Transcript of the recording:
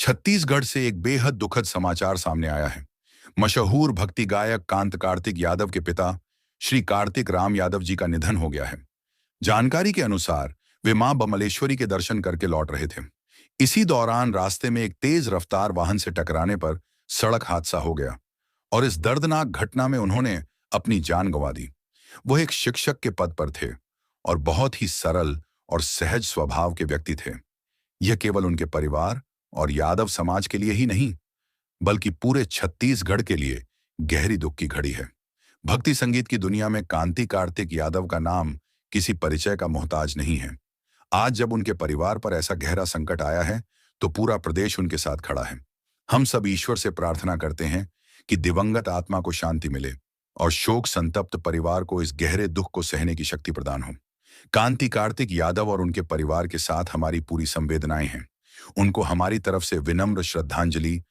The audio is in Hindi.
छत्तीसगढ़ से एक बेहद दुखद समाचार सामने आया है। मशहूर भक्ति गायक कांत कार्तिक यादव के पिता श्री कार्तिक राम यादव जी का निधन हो गया है। जानकारी के अनुसार वे मां बमलेश्वरी के दर्शन करके लौट रहे थे। इसी दौरान रास्ते में एक तेज रफ्तार वाहन से टकराने पर सड़क हादसा हो गया और इस दर्दनाक घटना में उन्होंने अपनी जान गंवा दी। वो एक शिक्षक के पद पर थे और बहुत ही सरल और सहज स्वभाव के व्यक्ति थे। यह केवल उनके परिवार और यादव समाज के लिए ही नहीं, बल्कि पूरे छत्तीसगढ़ के लिए गहरी दुख की घड़ी है। भक्ति संगीत की दुनिया में कांति कार्तिक यादव का नाम किसी परिचय का मोहताज नहीं है। आज जब उनके परिवार पर ऐसा गहरा संकट आया है, तो पूरा प्रदेश उनके साथ खड़ा है। हम सब ईश्वर से प्रार्थना करते हैं कि दिवंगत आत्मा को शांति मिले और शोक संतप्त परिवार को इस गहरे दुख को सहने की शक्ति प्रदान हो। कांति कार्तिक यादव और उनके परिवार के साथ हमारी पूरी संवेदनाएं हैं। उनको हमारी तरफ से विनम्र श्रद्धांजलि